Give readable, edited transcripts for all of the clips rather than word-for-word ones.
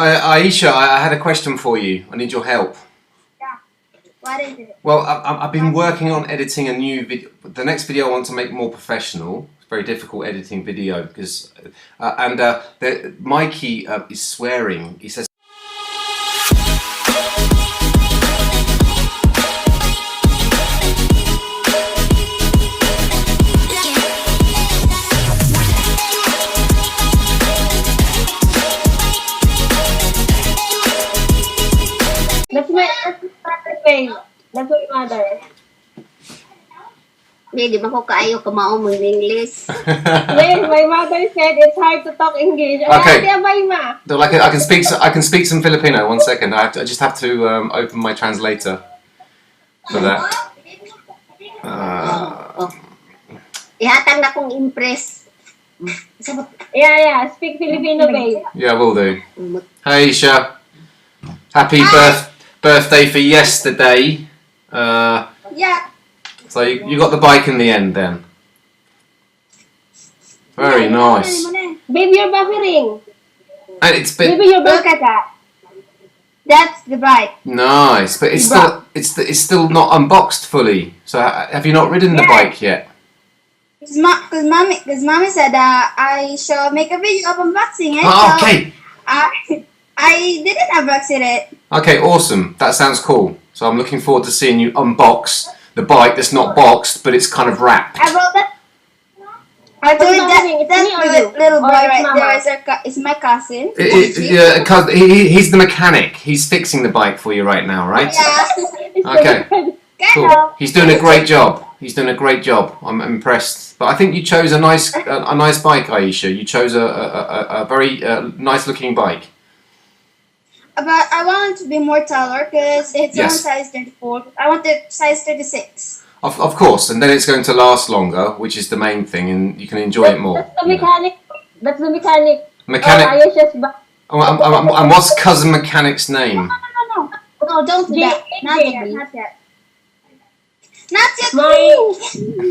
Aisha, I had a question for you. I need your help. Yeah. What is it? Well, I've been working on editing a new video. The next video I want to make more professional. It's very difficult editing video because, Mikey is swearing. He says. That's my thing. That's my mother. Di ba ko kaayo kamao mong English? Wait, my mother said it's hard to talk English. Okay. Ma. Like I can speak some Filipino. 1 second. I just have to open my translator for that. Ihatag na kong impress. Yeah. Speak Filipino, babe. Yeah, will do. Hey, Isha. Happy birthday for yesterday. Yeah. So you got the bike in the end then. Very nice. Babe, you're buffering. And it's been Baby, you're Look at that. That's the bike. nice, but it's still not unboxed fully. So have you not ridden the bike yet? Cause mommy said I shall make a video of unboxing it. Oh, so okay. I didn't unbox it. Okay, awesome. That sounds cool. So I'm looking forward to seeing you unbox the bike that's not boxed, but it's kind of wrapped. I wrote that. I told that little boy right there is my cousin. He's the mechanic. He's fixing the bike for you right now, right? Yeah. Okay. Cool. He's doing a great job. I'm impressed. But I think you chose a nice bike, Aisha. You chose a very nice looking bike. But I want it to be more taller because it's on Yes. size 34. I want it size 36. Of course, and then it's going to last longer, which is the main thing, and you can enjoy it more. That's the mechanic. That's the mechanic. Mechanic. Ayesha's back. And what's cousin mechanic's name? No, don't do that. Not yet. Not yet. Not yet.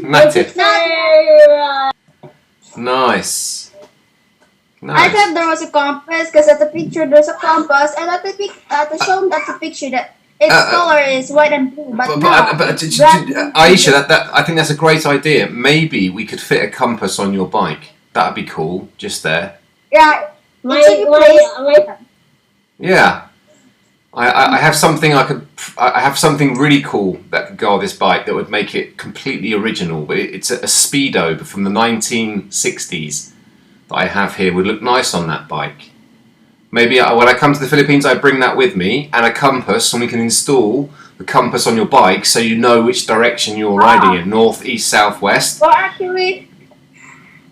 Natif. Sarah. Nice. I thought there was a compass because at the picture there's a compass, and at the picture that its color is white and blue. But Aisha, I think that's a great idea. Maybe we could fit a compass on your bike. That'd be cool, just there. Yeah. Yeah. I have something I have something really cool that could go on this bike that would make it completely original. But it's a Speedo from the 1960s that I have here. Would look nice on that bike. Maybe when I come to the Philippines, I bring that with me and a compass, and we can install the compass on your bike so you know which direction you're riding in, north, east, south, west. Well, actually,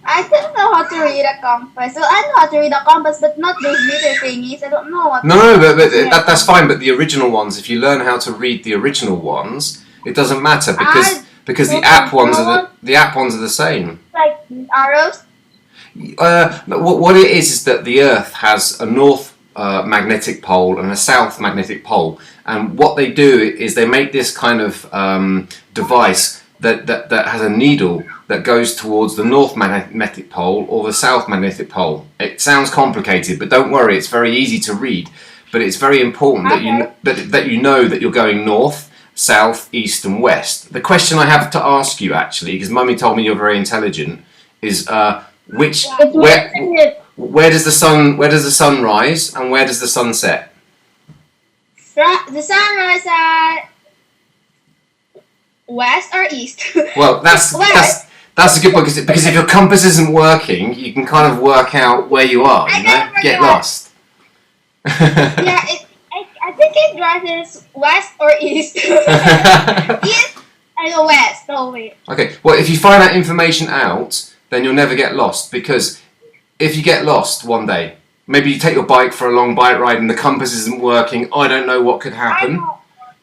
I don't know how to read a compass. Well, I know how to read a compass, but not those little thingies. I don't know what. No, but that's fine. But the original ones, if you learn how to read the original ones, it doesn't matter because the app ones are the same. Like arrows. What it is that the Earth has a north magnetic pole and a south magnetic pole, and what they do is they make this kind of device that has a needle that goes towards the north magnetic pole or the south magnetic pole. It sounds complicated, but don't worry, it's very easy to read. But it's very important that you know that you're going north, south, east, and west. The question I have to ask you, actually, because Mummy told me you're very intelligent, is where does the sun rise and where does the sun set? The sun rises at west or east. Well, that's a good point because if your compass isn't working, you can kind of work out where you are. You know, get lost. Yeah, I think it rises west or east. East and west. Oh wait. Okay. Well, if you find that information out, then you'll never get lost, because if you get lost one day, maybe you take your bike for a long bike ride and the compass isn't working, I don't know what could happen.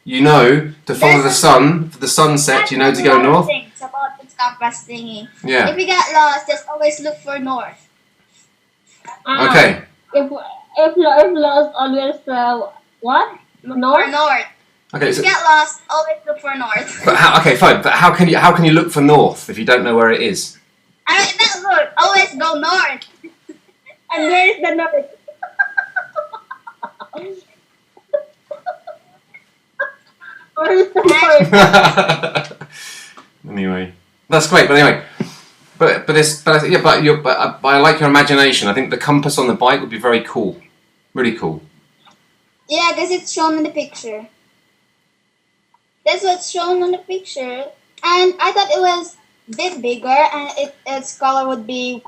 You know to follow the sun, for the sunset, you know to go north. It's about this compass thingy. Yeah. If you get lost, just always look for north. Okay. If lost, always what? North. North. Okay. If you get lost, always look for north. But okay, fine. But how can you look for north if you don't know where it is? I mean, not north. Always go north. And where is the north? Where's the part? Anyway, that's great. But anyway, but I like your imagination. I think the compass on the bike would be very cool, really cool. Yeah, because it's shown in the picture. That's what's shown on the picture, and I thought it was a bit bigger, and its color would be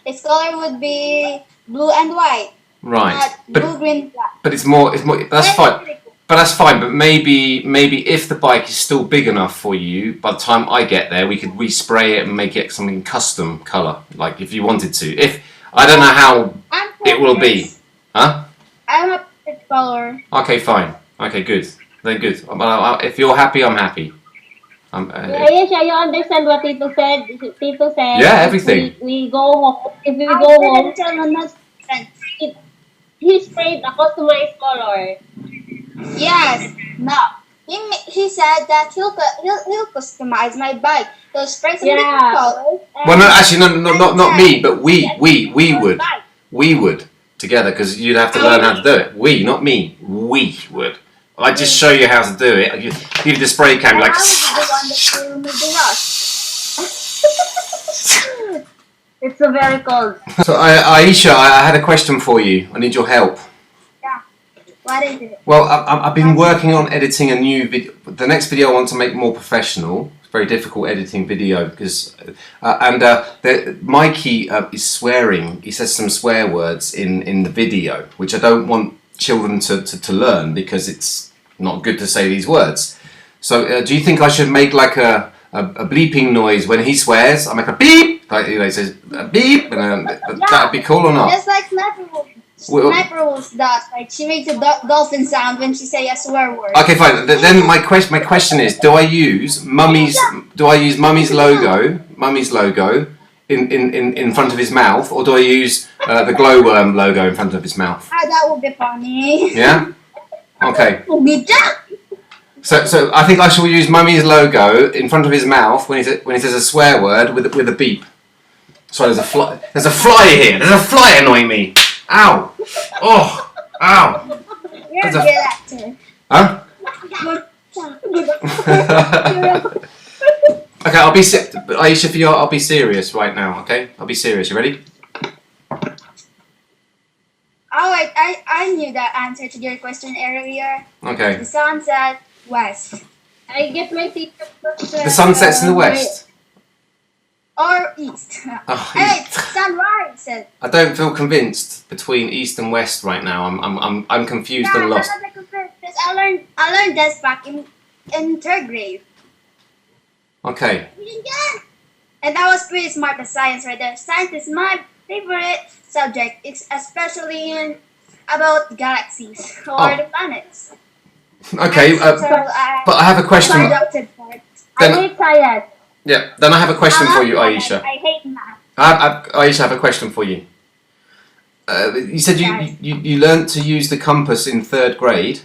its color would be blue and white, Right. not blue, green, black. But it's more. That's fine. But that's fine. But maybe if the bike is still big enough for you, by the time I get there, we could respray it and make it something custom color, like if you wanted to. If I don't know how it will be, huh? I'm a pink color. Okay, fine. Okay, good. Then good. If you're happy, I'm happy. Yes, you understand what Tito said? Tito said, Yeah, everything. We go home. If we I go didn't home, tell him he sprayed a customized color. Yes. No. He said that he'll customize my bike. He'll spray some different colors. Well, no, actually, not me, but we would together, because you'd have to learn how to do it. We, not me. We would. I'd just show you how to do it. You give the spray can, like. I was the one that will remove the rust. It's so very cold. So, Aisha, I had a question for you. I need your help. Yeah. What is it? Well, I've been working on editing a new video. The next video I want to make more professional. It's very difficult editing video because, Mikey is swearing. He says some swear words in the video, which I don't want children to learn because it's not good to say these words. So, do you think I should make like a bleeping noise when he swears? I make a beep, like he says a beep, and that'd be cool or not? Just like Sniper Wolf. Sniper Wolf does. Like she makes a dolphin sound when she say a swear word. Okay, fine. Then my question is: do I use Mummy's logo in front of his mouth, or do I use the glowworm logo in front of his mouth? That would be funny. Yeah. Okay. Good job. So I think I shall use Mummy's logo in front of his mouth when he says a swear word with a beep. Sorry, there's a fly. There's a fly here. There's a fly annoying me. Ow! Oh! Ow! You're a good actor. Huh? Okay, Aisha, I'll be serious right now. Okay, I'll be serious. You ready? Oh wait, I knew that answer to your question earlier. Okay. The sun set west. I get my teacher. The sun sets in the west. Or east. Oh, Hey, sunrise. I don't feel convinced between east and west right now. I'm confused and lost. Because I learned this back in third grade. Okay. And I was pretty smart at science right there. Science is my favorite subject. It's especially about galaxies or the planets. Okay, but I have a question. I hate science. Yeah, then I have a question for you, Aisha. I hate math. Aisha, I have a question for you. You said you learnt to use the compass in third grade,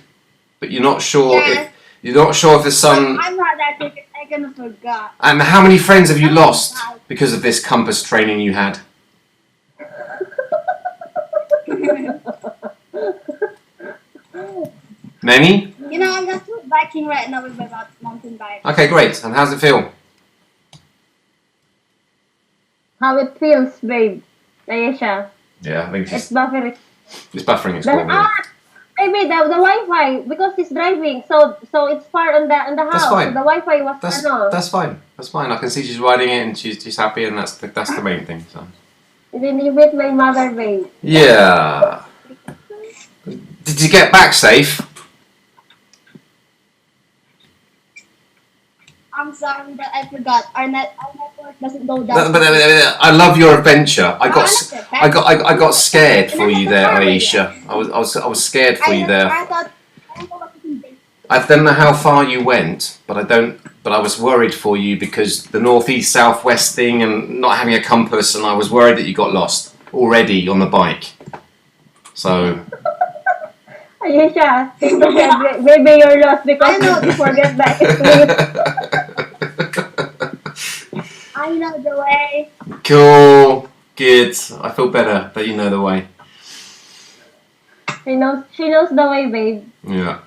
but you're not sure if the sun. I'm not that good. I kind of forgot. And how many friends have you lost because of this compass training you had? Many? You know, I'm just biking right now with my mountain bike. Okay, great. And how's it feel? How it feels, babe. Aisha. Yeah, I think It's buffering. it's buffering. It's cool. Maybe the Wi-Fi because he's driving, so it's far on the house. That's fine. So the Wi-Fi was That's fine. That's fine. I can see she's riding it and she's happy, and that's the main thing. So. Then you with my mother, babe. Yeah. Did you get back safe? I'm sorry that I forgot. Our network doesn't go down. But I love your adventure. I got scared for you there, Aisha. I was scared for you there. I don't know how far you went, but I was worried for you because the northeast southwest thing and not having a compass, and I was worried that you got lost already on the bike. So. Aisha, maybe you're lost because you forget that. I know the way. Cool. Good. I feel better that you know the way. She knows the way, babe. Yeah.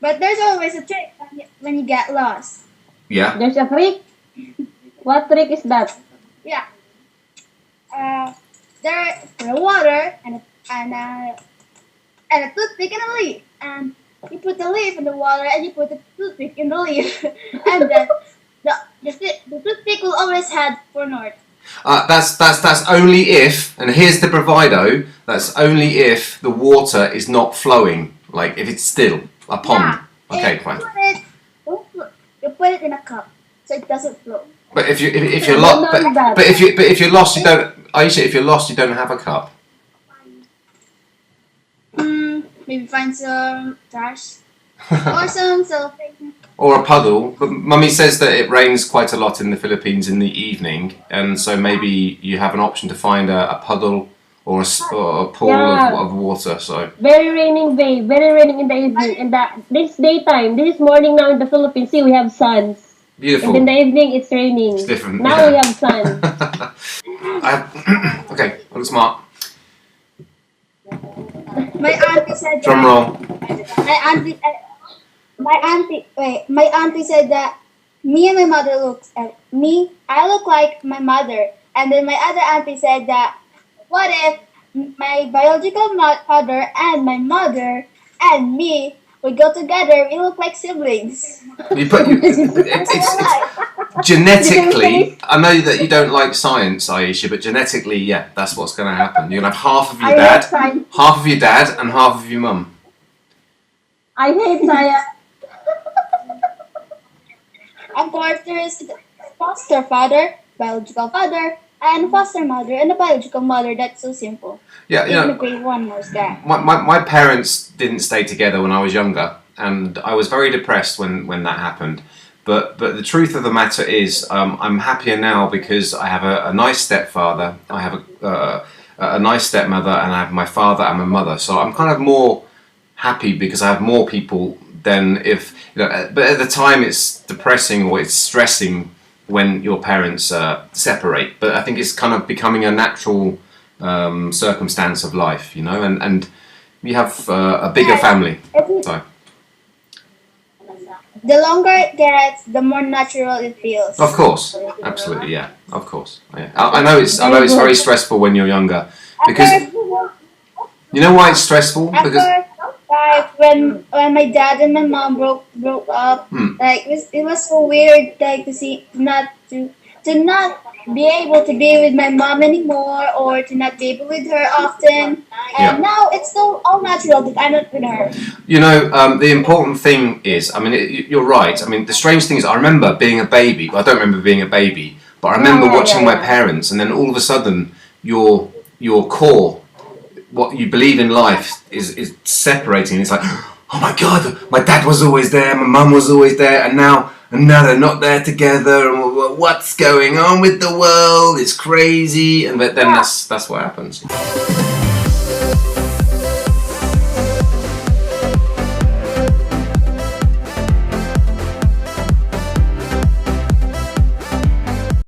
But there's always a trick when you get lost. Yeah. There's a trick. What trick is that? Yeah. There for the water and a toothpick and a leaf. And you put the leaf in the water and you put the toothpick in the leaf. And then the toothpick will always head for north. That's only if, and here's the bravado. That's only if the water is not flowing. Like if it's still a pond. Yeah. Okay, And fine. you put it in a cup so it doesn't flow. But if you're I lost, don't know that. but if you're lost, you don't. Aisha, if you're lost, you don't have a cup. Maybe find some trash or some cellophane. Or a puddle. But Mummy says that it rains quite a lot in the Philippines in the evening, and so maybe you have an option to find a puddle or or a pool Yeah. of water. So Very raining, babe. Very raining in the evening. And this daytime. This is morning now in the Philippines. See, we have suns. beautiful. And in the evening, it's raining. It's different. Now yeah. we have sun. Okay, I look smart. My auntie said Drum that. roll. My auntie said that me and my mother looks at me. I look like my mother, and then my other auntie said that what if my biological father and my mother and me would go together? We look like siblings. It's genetically. I know that you don't like science, Aisha, but genetically, yeah, that's what's going to happen. You're going to have half of your I hate dad, science. half of your dad, and half of your mum. I hate science. Of course, there is the foster father, biological father, and foster mother, and a biological mother. That's so simple. Yeah, you Even know, if grade one knows that. my parents didn't stay together when I was younger, and I was very depressed when that happened. But the truth of the matter is, I'm happier now because I have a nice stepfather, I have a nice stepmother, and I have my father and my mother. So I'm kind of more happy because I have more people than if, you know. But at the time, it's depressing or it's stressing when your parents separate. But I think it's kind of becoming a natural circumstance of life, you know, and you have a bigger family. So. The longer it gets, the more natural it feels. Of course, absolutely, yeah, of course. Yeah. I know it's very stressful when you're younger because you know why it's stressful because Like when my dad and my mom broke up, like it was so weird, like to not be able to be with my mom anymore, or to not be able with her often. And now it's so all natural that I'm not with her. you know the important thing is, I mean, you're right. I mean, the strange thing is, I remember being a baby. I don't remember being a baby, but I remember watching my parents, and then all of a sudden your core, what you believe in life is separating. It's like, oh my God, my dad was always there, my mum was always there, and now they're not there together. And what's going on with the world? It's crazy. And then that's what happens.